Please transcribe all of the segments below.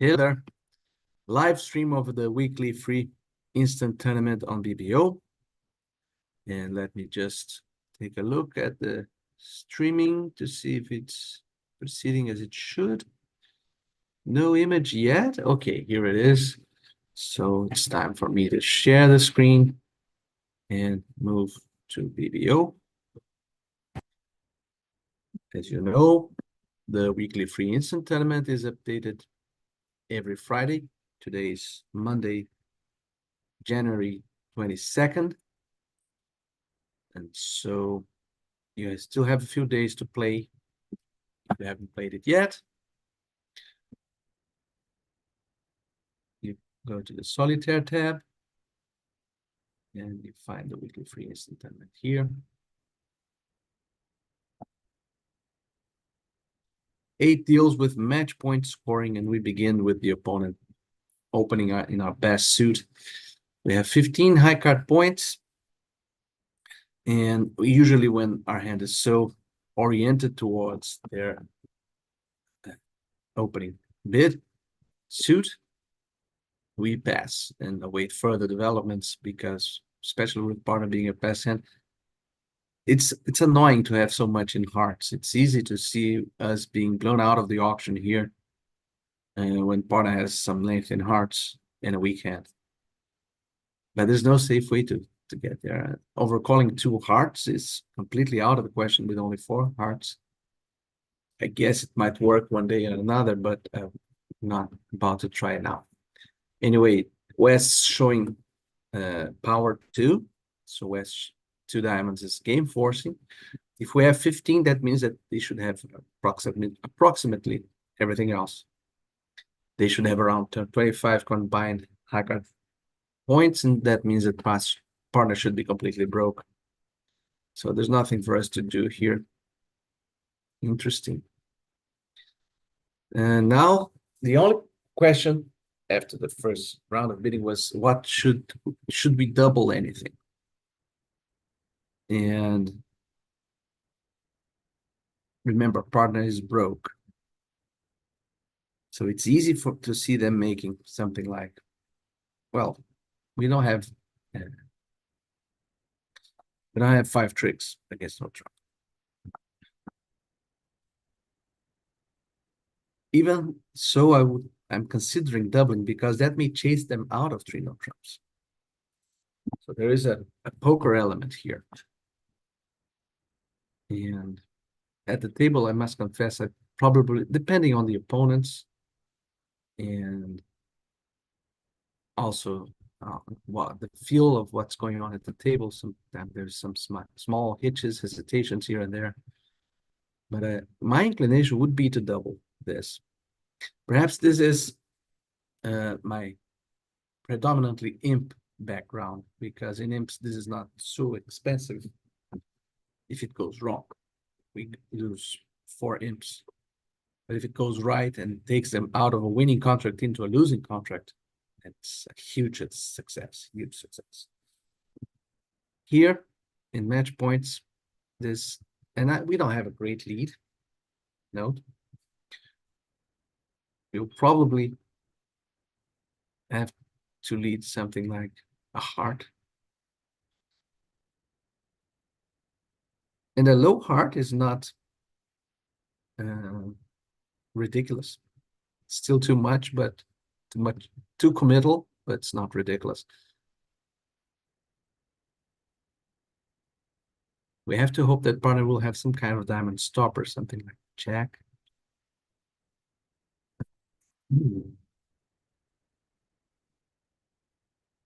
Hey there, live stream of the weekly free instant tournament on BBO. And let me just take a look at the streaming to see if it's proceeding as it should. No image yet. Okay, here it is. So it's time for me to share the screen and move to BBO. As you know, the weekly free instant tournament is updated every Friday. Today is Monday, January 22nd. And so you still have a few days to play. If you haven't played it yet, you go to the Solitaire tab and you find the weekly free instant tournament here. 8 deals with match point scoring, and we begin with the opponent opening in our best suit. We have 15 high card points, and usually when our hand is so oriented towards their opening bid suit, we pass and await further developments, because especially with partner being a pass hand, it's annoying to have so much in hearts. It's easy to see us being blown out of the auction here when partner has some length in hearts and a weak hand. But there's no safe way to get there. Overcalling 2 hearts is completely out of the question with only 4 hearts. I guess it might work one day or another, but I'm not about to try it now. Anyway, West showing power 2. So West 2 diamonds is game forcing. If we have 15, that means that they should have approximately everything else. They should have around 25 combined high card points, and that means that partner should be completely broke. So there's nothing for us to do here. Interesting. And now the only question after the first round of bidding was, what should we double anything? And remember, partner is broke. So it's easy to see them making something like, well, we don't have 5 tricks against no trump. Even so, I'm considering doubling, because that may chase them out of 3 no trumps. So there is a poker element here. And at the table, I must confess, I probably, depending on the opponents and also the feel of what's going on at the table, sometimes there's some small hitches, hesitations here and there. But my inclination would be to double this. Perhaps this is my predominantly imp background, because in imps this is not so expensive. If it goes wrong, we lose 4 imps. But if it goes right and takes them out of a winning contract into a losing contract, it's a huge success, huge success. Here in match points, this, and we don't have a great lead. Note, you'll probably have to lead something like a heart. And a low heart is not ridiculous. It's still too much, but too committal, but it's not ridiculous. We have to hope that partner will have some kind of diamond stopper, something like jack.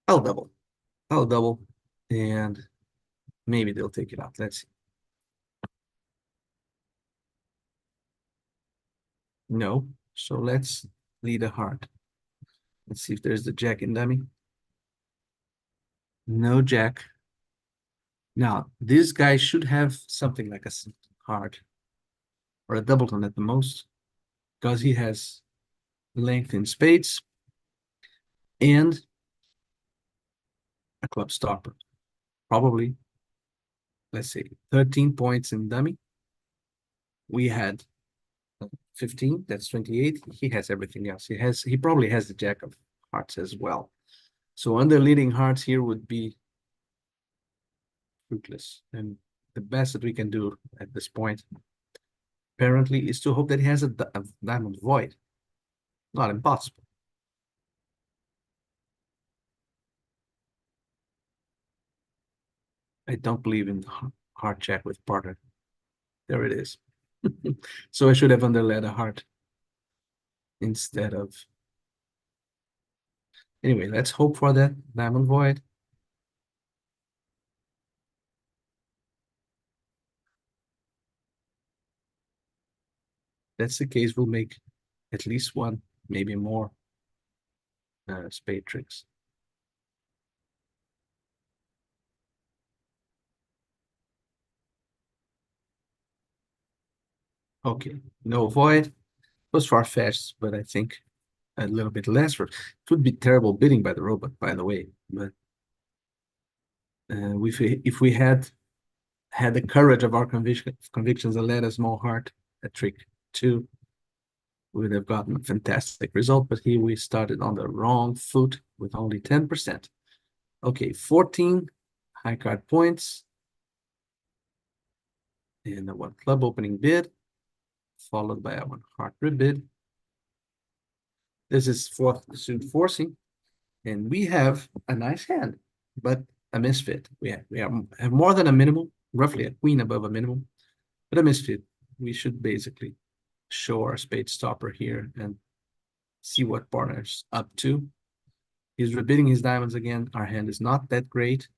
I'll double, and maybe they'll take it out. Let's see. No, so let's lead a heart. Let's see if there's the jack in dummy. No jack. Now, this guy should have something like a heart or a doubleton at the most, because he has length in spades and a club stopper. Probably, let's say, 13 points in dummy. We had 15, that's 28. He has everything else. He probably has the jack of hearts as well. So under leading hearts here would be fruitless. And the best that we can do at this point, apparently, is to hope that he has a diamond void. Not impossible. I don't believe in heart check with partner. There it is. So I should have underled a heart instead of. Anyway, let's hope for that diamond void. That's the case, we'll make at least one, maybe more spade tricks. Okay, no void. Was far-fetched, but I think a little bit less. It would be terrible bidding by the robot, by the way. But if we had the courage of our convictions and let us more heart at trick 2, we would have gotten a fantastic result. But here we started on the wrong foot with only 10%. Okay, 14 high card points. And a 1 club opening bid, followed by a 1 heart rebid. This is 4th suit forcing, and we have a nice hand, but a misfit. We have more than a minimum, roughly a queen above a minimum, but a misfit. We should basically show our spade stopper here and see what partner's up to. He's rebidding his diamonds again. Our hand is not that great.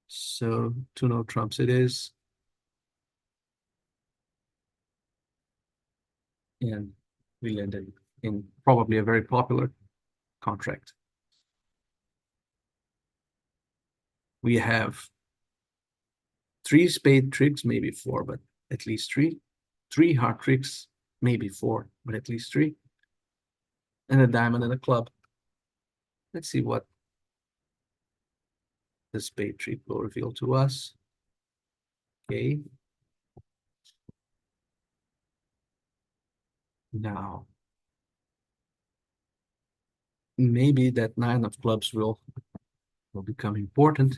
So 2-no trumps it is. And we landed in probably a very popular contract. We have 3 spade tricks, maybe 4, but at least 3. 3 heart tricks, maybe 4, but at least 3. And a diamond and a club. Let's see what the spade trick will reveal to us. Okay. Now, maybe that 9 of clubs will become important.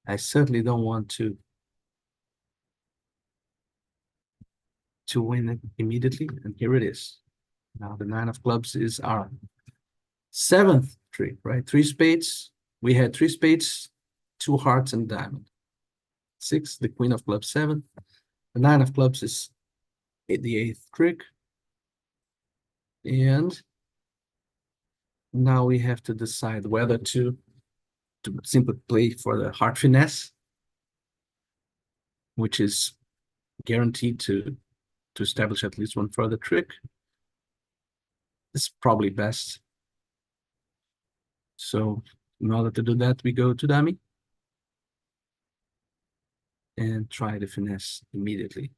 I certainly don't want to win it immediately, and here it is. Now the 9 of clubs is our 7th trick, right? 3 spades. We had 3 spades, 2 hearts, and diamond. 6, the queen of clubs, 7. The 9 of clubs is the 8th trick. And now we have to decide whether to simply play for the heart finesse, which is guaranteed to establish at least one further trick. It's probably best. So in order to do that, we go to dummy and try the finesse immediately.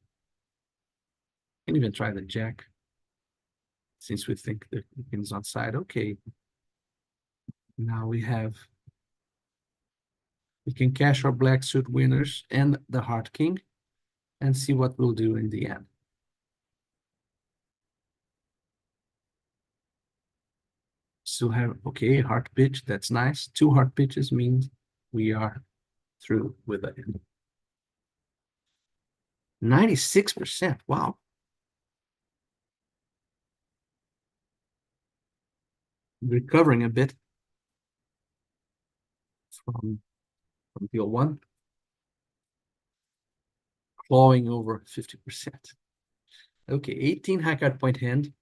And even try the jack, since we think the pin's on side. Okay. Now we can cash our black suit winners and the heart king and see what we'll do in the end. Still have, okay, heart pitch, that's nice. 2 heart pitches means we are through with it. 96%, wow. Recovering a bit from deal 1. Clawing over 50%. Okay, 18 high card point hand.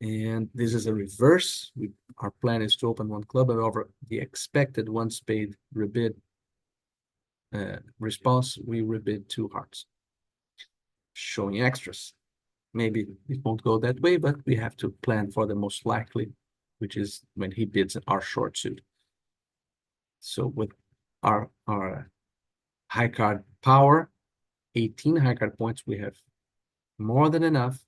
And this is a reverse. Our plan is to open 1 club, and over the expected 1 spade rebid response, we rebid 2 hearts, showing extras. Maybe it won't go that way, but we have to plan for the most likely, which is when he bids our short suit. So with our high card power, 18 high card points, we have more than enough.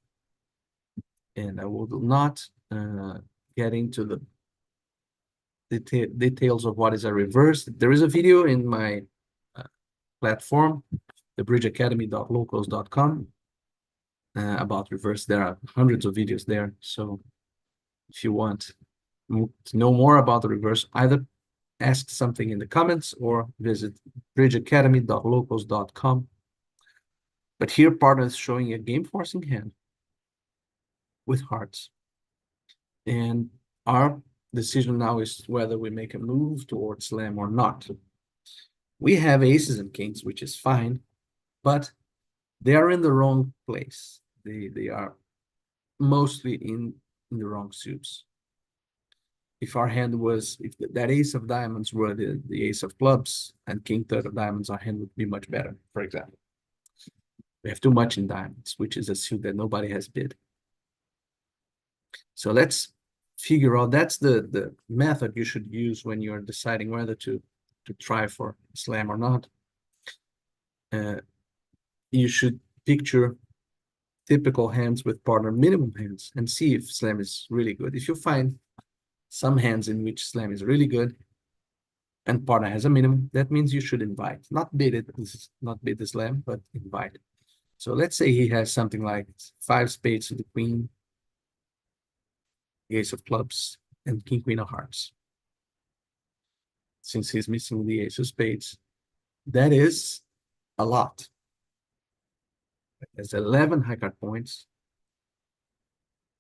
And I will not get into the details of what is a reverse. There is a video in my platform, thebridgeacademy.locals.com, about reverse. There are hundreds of videos there. So if you want to know more about the reverse, either ask something in the comments or visit bridgeacademy.locals.com. But here, partner is showing a game forcing hand with hearts. And our decision now is whether we make a move towards slam or not. We have aces and kings, which is fine, but they are in the wrong place. They are mostly in the wrong suits. If our hand was, if that ace of diamonds were the ace of clubs and king third of diamonds, our hand would be much better, for example. We have too much in diamonds, which is a suit that nobody has bid. So let's figure out, that's the method you should use when you're deciding whether to try for slam or not. You should picture typical hands with partner minimum hands and see if slam is really good. If you find some hands in which slam is really good and partner has a minimum, that means you should invite. Not bid it, this is not bid the slam, but invite. So let's say he has something like 5 spades to the queen, the ace of clubs, and king queen of hearts. Since he's missing the ace of spades, that is a lot. There's 11 high card points,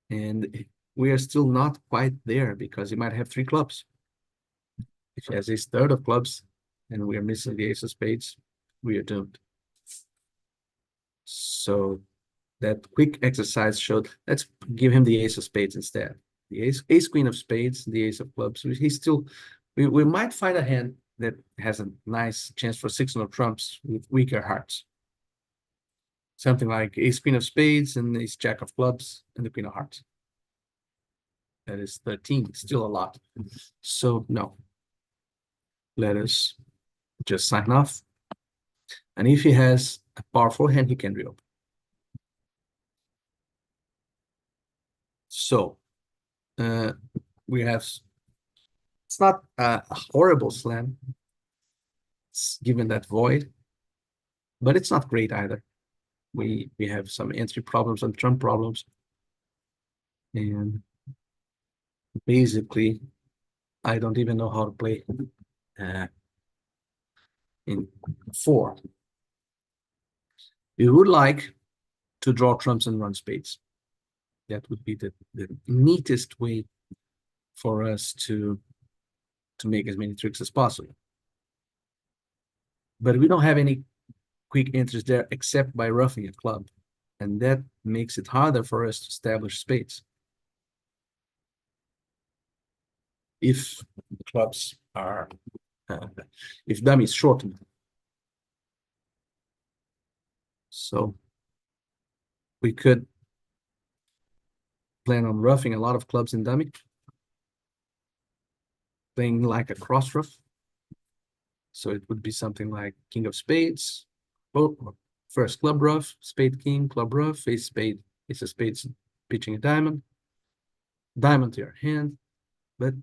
and we are still not quite there because he might have 3 clubs. If he has ace third of clubs and we are missing the ace of spades, we are doomed. So that quick exercise showed, let's give him the ace of spades instead. The ace queen of spades, the ace of clubs. He's still, we might find a hand that has a nice chance for 6 no trumps with weaker hearts. Something like ace queen of spades and ace jack of clubs and the queen of hearts. That is 13, still a lot. So no, let us just sign off. And if he has a powerful hand, he can reopen. So we have, it's not a horrible slam, it's given that void, but it's not great either. We have some entry problems and trump problems. And basically, I don't even know how to play in 4. We would like to draw trumps and run spades. That would be the neatest way for us to make as many tricks as possible. But we don't have any quick entries there except by roughing a club. And that makes it harder for us to establish spades. If the clubs are, if dummy is shortened. So we could plan on roughing a lot of clubs in dummy, playing like a cross rough. So it would be something like king of spades, first club rough, spade king, club rough, ace spade, ace of spades, pitching a diamond, diamond to your hand. But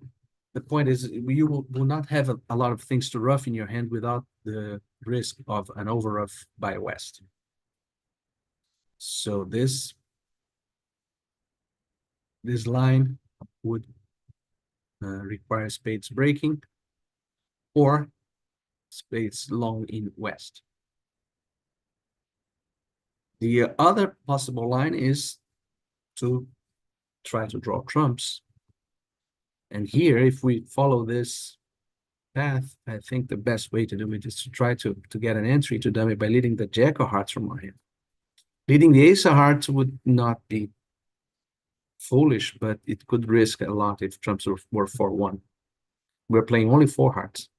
the point is, you will not have a lot of things to rough in your hand without the risk of an over rough by West. So this line would require spades breaking or spades long in West. The other possible line is to try to draw trumps. And here, if we follow this path, I think the best way to do it is to try to get an entry to dummy by leading the jack of hearts from our hand. Leading the ace of hearts would not be foolish, but it could risk a lot if trumps were 4-1. We're playing only 4 hearts.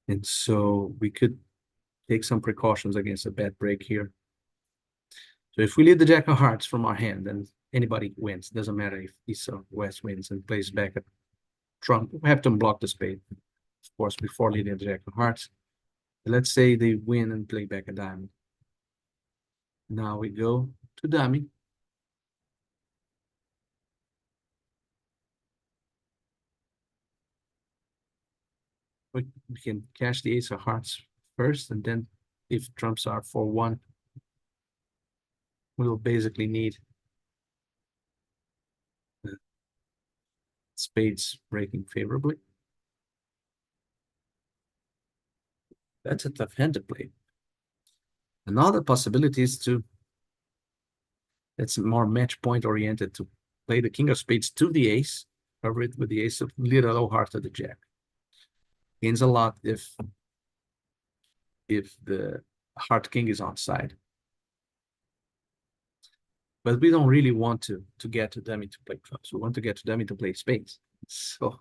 And so we could take some precautions against a bad break here. So if we lead the jack of hearts from our hand, then anybody wins. Doesn't matter if east or west wins and plays back a trump. We have to unblock the spade, of course, before leading the jack of hearts. Let's say they win and play back a diamond. Now we go to dummy. We can cash the ace of hearts first, and then if trumps are 4-1, we'll basically need spades breaking favorably. That's a tough hand to play. Another possibility is to, that's more match point oriented, to play the king of spades to the ace, cover it with the ace of little heart to the jack. Gains a lot if the heart king is on side. But we don't really want to get to dummy to play clubs. We want to get to dummy to play spades. So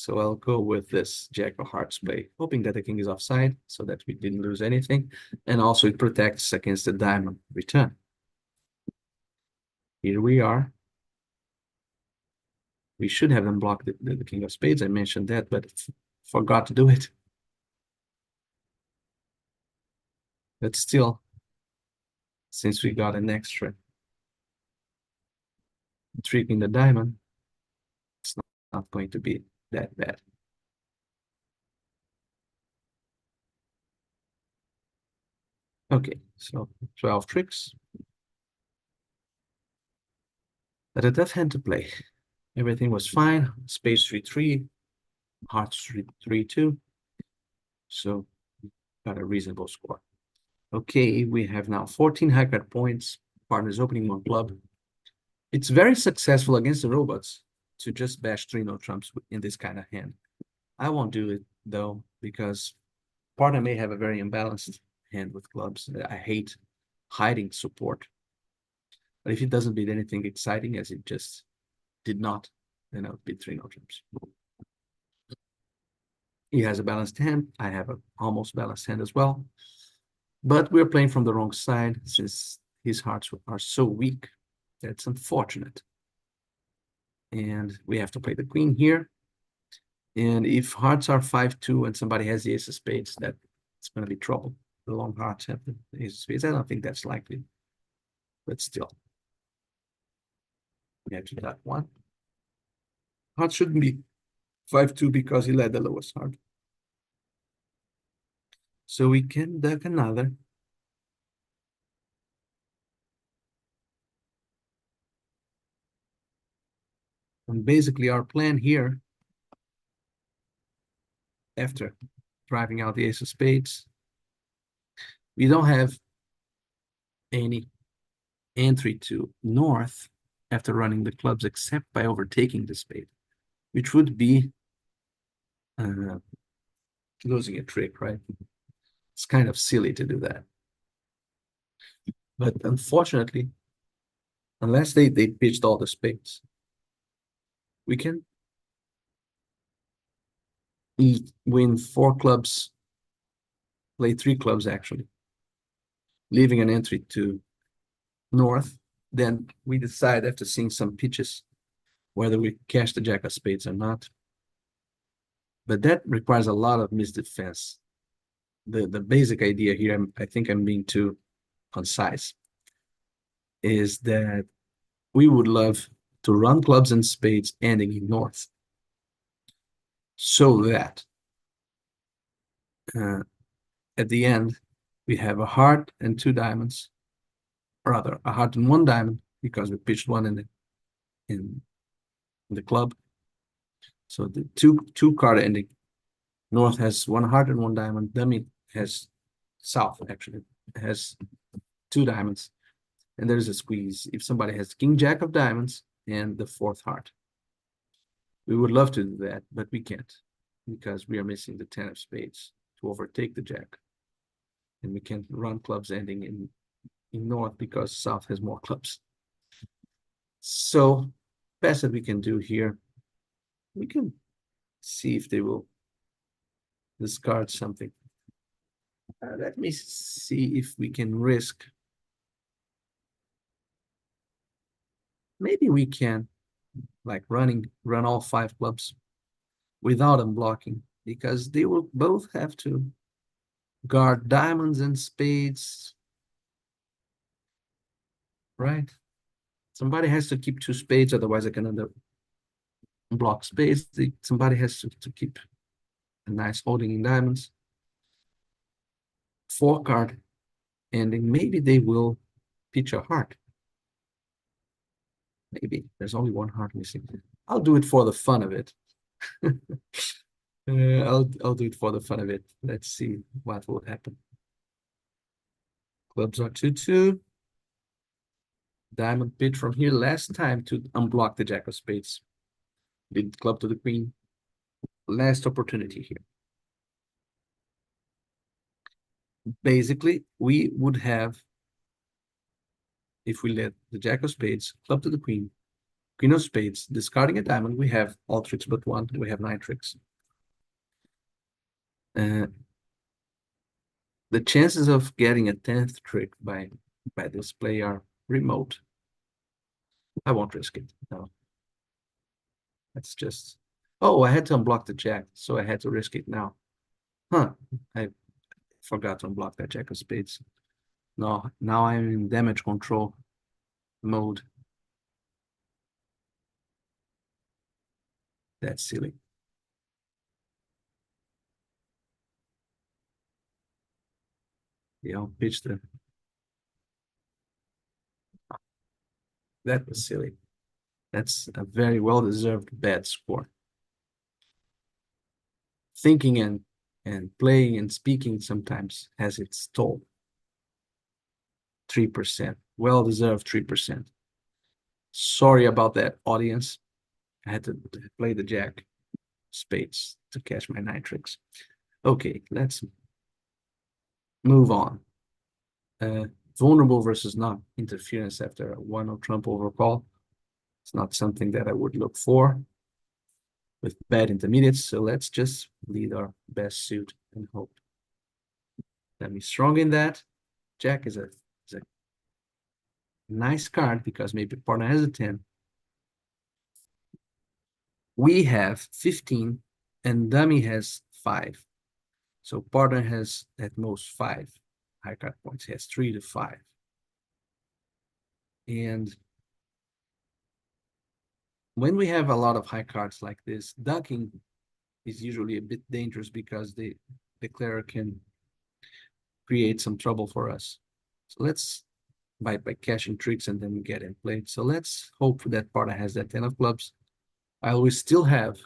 I'll go with this jack of hearts play, hoping that the king is offside so that we didn't lose anything. And also it protects against the diamond return. Here we are. We should have unblocked the king of spades. I mentioned that, but forgot to do it. But still, since we got an extra trick in the diamond, it's not going to be that bad. Okay, so 12 tricks. But a tough hand to play. Everything was fine. Spades 3-3, hearts 3-2. So got a reasonable score. Okay, we have now 14 high card points. Partner's opening one club. It's very successful against the robots to just bash 3-no trumps in this kind of hand. I won't do it though, because partner may have a very imbalanced hand with clubs. I hate hiding support. But if it doesn't beat anything exciting, as it just did not, then I would beat 3-no trumps. He has a balanced hand. I have an almost balanced hand as well. But we're playing from the wrong side since his hearts are so weak. That's unfortunate. And we have to play the queen here. And if hearts are 5-2 and somebody has the ace of spades, that's going to be trouble. The long hearts have the ace of spades. I don't think that's likely. But still. We have to duck one. Heart shouldn't be 5-2 because he led the lowest heart. So we can duck another. And basically our plan here, after driving out the ace of spades, we don't have any entry to north after running the clubs except by overtaking the spade, which would be losing a trick, right? It's kind of silly to do that. But unfortunately, unless they pitched all the spades, we can win 4 clubs, play 3 clubs actually, leaving an entry to north. Then we decide after seeing some pitches whether we cash the jack of spades or not. But that requires a lot of misdefense. The basic idea here, I think I'm being too concise, is that we would love to run clubs and spades ending in north, so that at the end we have a heart and 2 diamonds, or rather a heart and 1 diamond, because we pitched one in the club. So the two card ending. North has 1 heart and 1 diamond. Dummy has, south actually has 2 diamonds, and there's a squeeze if somebody has king jack of diamonds and the 4th heart. We would love to do that, but we can't, because we are missing the 10 of spades to overtake the jack, and we can't run clubs ending in north because south has more clubs. So best that we can do here, we can see if they will discard something. Let me see if we can risk. Maybe we can, like run all 5 clubs without unblocking, because they will both have to guard diamonds and spades, right? Somebody has to keep 2 spades, otherwise I can unblock spades. Somebody has to keep a nice holding in diamonds. 4 card ending, maybe they will pitch a heart. Maybe there's only one heart missing. I'll do it for the fun of it. I'll do it for the fun of it. Let's see what will happen. Clubs are 2-2. Diamond pitch from here last time to unblock the jack of spades. Did club to the queen. Last opportunity here. Basically, we would have, if we let the jack of spades, club to the queen, queen of spades, discarding a diamond, we have all tricks but one. We have 9 tricks. The chances of getting a 10th trick by this play are remote. I won't risk it. No. That's just... Oh, I had to unblock the jack, so I had to risk it now. Huh. I forgot to unblock that jack of spades. No, now I'm in damage control mode. That's silly. Yeah, I'll pitch the... That was silly. That's a very well-deserved bad score. Thinking and playing and speaking sometimes has its toll. 3%. Well-deserved 3%. Sorry about that, audience. I had to play the jack spades to catch my 9 tricks. Okay, let's move on. Vulnerable versus non-interference after a 1-0 trump overcall. It's not something that I would look for with bad intermediates, so let's just lead our best suit and hope that we're strong in that. Jack is a nice card because maybe partner has a 10. We have 15 and dummy has 5. So partner has at most 5 high card points. He has 3 to 5. And when we have a lot of high cards like this, ducking is usually a bit dangerous because the declarer can create some trouble for us. So let's, by cashing tricks and then get in played. So let's hope that partner has that 10 of clubs. I will still have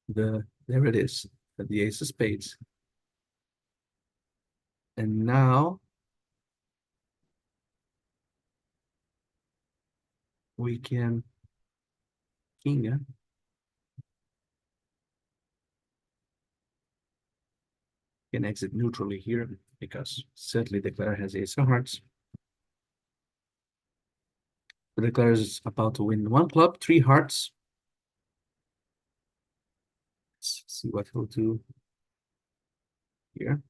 there it is, the ace of spades. And now we can king. Can exit neutrally here because certainly the declarer has ace of hearts. The declarer is about to win 1 club, 3 hearts. Let's see what he'll do here.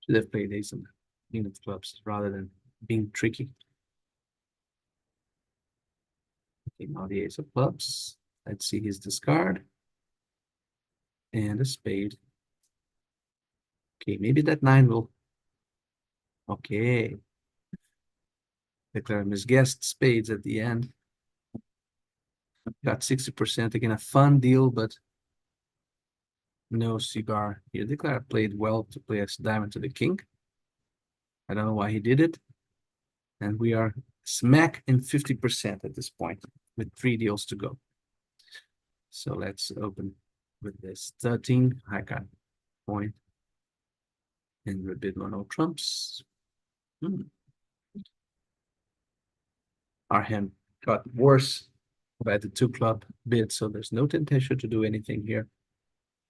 Should have played ace and queen of clubs rather than being tricky. Okay, now the ace of clubs. Let's see his discard. And a spade. Okay, maybe that 9 will... Okay. Declare misguessed spades at the end. Got 60%. Again, a fun deal, but no cigar here. Declare played well to play a diamond to the king. I don't know why he did it. And we are smack in 50% at this point with 3 deals to go. So let's open with this 13 high card point and we bid 1-0 trumps. Our hand got worse by the 2 club bid, so there's no temptation to do anything here,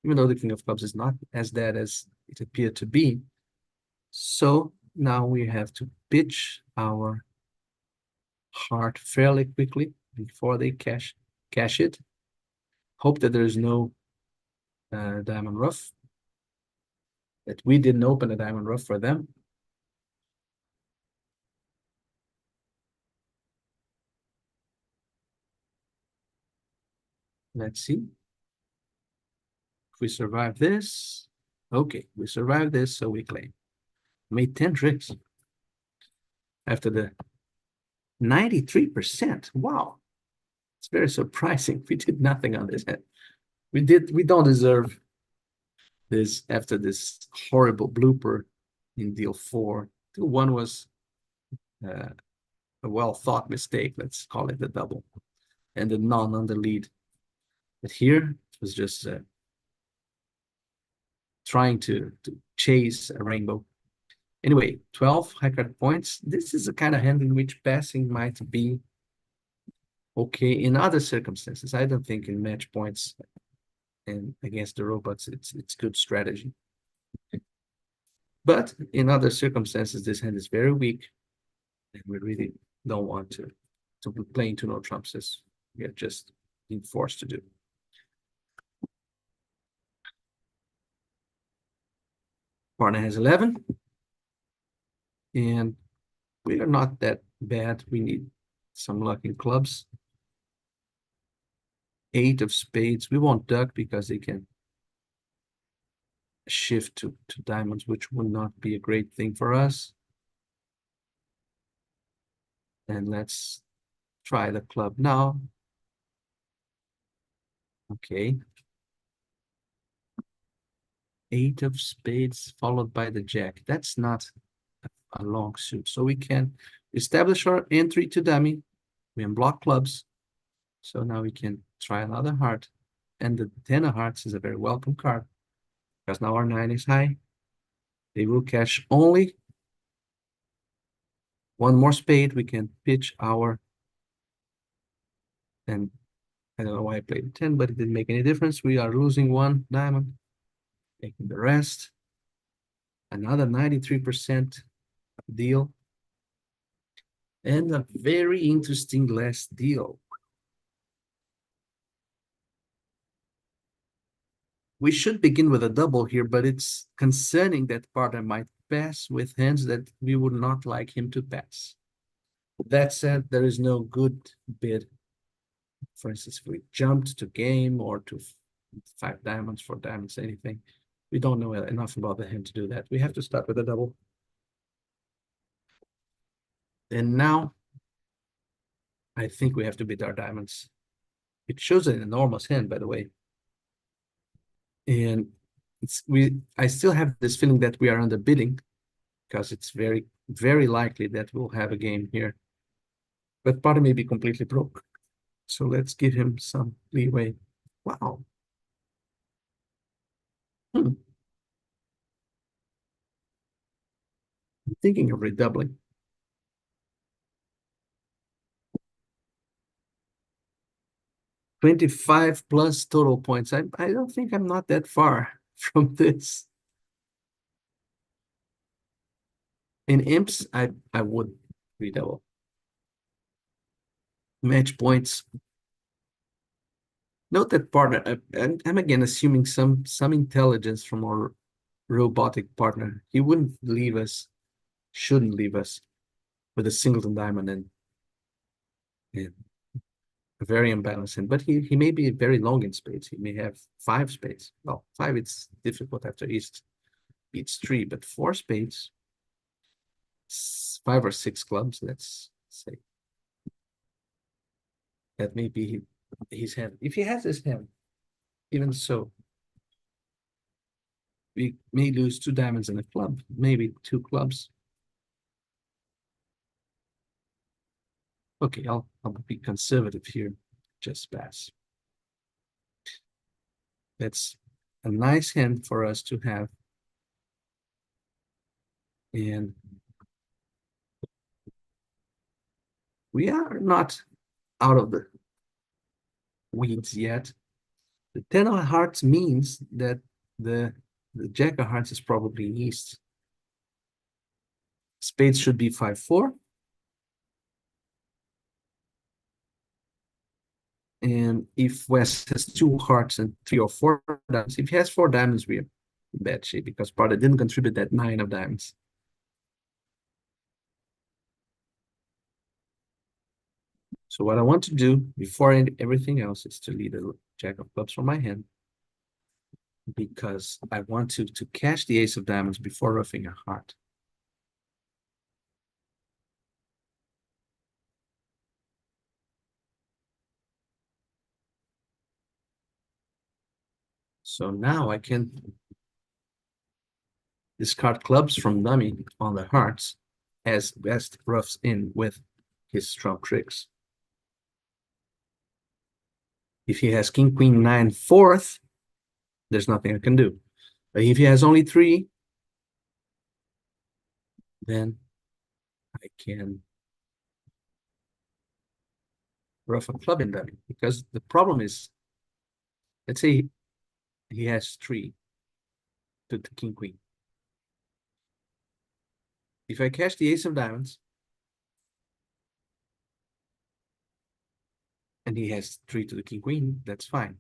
even though the king of clubs is not as bad as it appeared to be. So now we have to pitch our heart fairly quickly before they cash it. Hope that there's no diamond rough, that we didn't open a diamond rough for them. Let's see if we survive this. Okay, we survived this, so we claim. Made 10 tricks after the 93%. Wow, it's very surprising. We did nothing on this hand. We don't deserve this after this horrible blooper in deal 4. Deal 1 was uh, a well-thought mistake, let's call it a double, and the none on the lead. But here it was just trying to chase a rainbow. Anyway, 12 high card points. This is a kind of hand in which passing might be okay in other circumstances. I don't think in match points and against the robots it's good strategy. But in other circumstances, this hand is very weak, and we really don't want to be playing to no trumps as we are just being forced to do. Partner has 11, and we are not that bad. We need some luck in clubs. 8 of spades. We won't duck because they can shift to diamonds, which would not be a great thing for us. And let's try the club now. Okay. 8 of spades followed by the jack. That's not a long suit. So we can establish our entry to dummy. We unblock clubs. So now we can try another heart. And the 10 of hearts is a very welcome card because now our 9 is high. They will cash only one more spade. We can pitch our, and I don't know why I played 10, but it didn't make any difference. We are losing 1 diamond, making the rest. Another 93% deal. And a very interesting last deal. We should begin with a double here, but it's concerning that partner might pass with hands that we would not like him to pass. That said, there is no good bid. For instance, if we jumped to game or to 5 diamonds, 4 diamonds, anything, we don't know enough about the hand to do that. We have to start with a double. And now, I think we have to bid our diamonds. It shows an enormous hand, by the way. And I still have this feeling that we are underbidding because it's very, very likely that we'll have a game here. But partner may be completely broke. So let's give him some leeway. Wow. I'm thinking of redoubling. 25 plus total points. I don't think I'm not that far from this. In imps, I would redouble. Match points. Note that partner, I'm again assuming some intelligence from our robotic partner. He wouldn't leave us, shouldn't leave us with a singleton diamond and a very imbalanced hand. But he may be very long in spades. He may have 5 spades. Well, 5 it's difficult after East beats 3, but 4 spades, 5 or 6 clubs, let's say. That may be his hand. If he has his hand, even so, we may lose 2 diamonds and a club, maybe 2 clubs. Okay, I'll be conservative here. Just pass. That's a nice hand for us to have. And we are not out of the weeds yet. The 10 of hearts means that the jack of hearts is probably east. Spades should be 5-4. And if West has 2 hearts and 3 or 4 diamonds, if he has 4 diamonds, we're in bad shape because partner didn't contribute that 9 of diamonds. So what I want to do before everything else is to lead a jack of clubs from my hand because I want to cash the ace of diamonds before roughing a heart. So now I can discard clubs from dummy on the hearts as best roughs in with his strong tricks. If he has king, queen, nine, fourth, there's nothing I can do. But if he has only three, then I can rough a club in dummy. Because the problem is, let's say he has three to the king, queen. If I cash the ace of diamonds, and he has three to the king, queen, that's fine.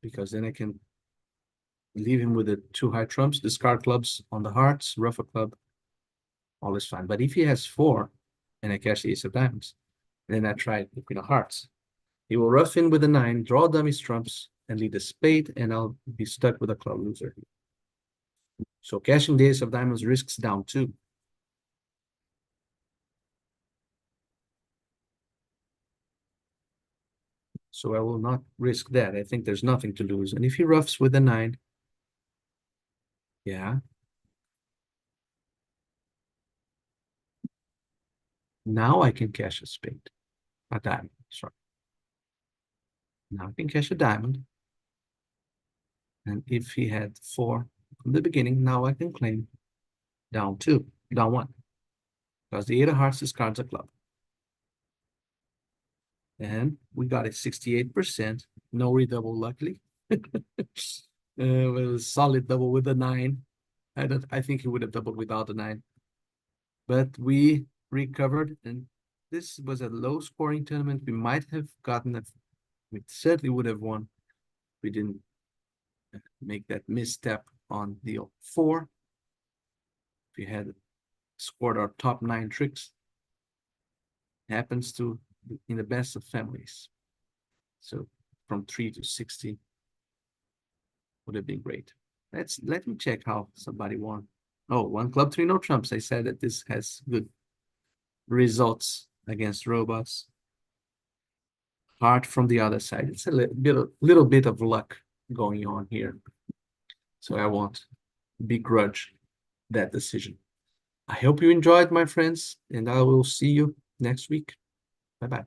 Because then I can leave him with the two high trumps, discard clubs on the hearts, rough a club, all is fine. But if he has four, and I cash the ace of diamonds, then I try the queen of hearts. He will rough in with a nine, draw dummy trumps, and lead a spade, and I'll be stuck with a club loser. So cashing the ace of diamonds risks down two. So I will not risk that. I think there's nothing to lose. And if he roughs with a nine, yeah. Now I can cash a spade, a diamond, sorry. Now I can cash a diamond. And if he had four from the beginning, now I can claim down two, down one. Because the eight of hearts discards a club. And we got it 68%. No redouble, luckily. With a solid double with a nine. I think he would have doubled without a nine. But we recovered, and this was a low scoring tournament. We might have gotten it. We certainly would have won. We didn't make that misstep on deal 4. If we had scored our top 9 tricks, happens to in the best of families. So from 3 to 60 would have been great. Let me check how somebody won. Oh, one club 3, no trumps. I said that this has good results against robots. Heart from the other side. It's a little bit of luck going on here. So I won't begrudge that decision. I hope you enjoyed, my friends, and I will see you next week. Bye-bye.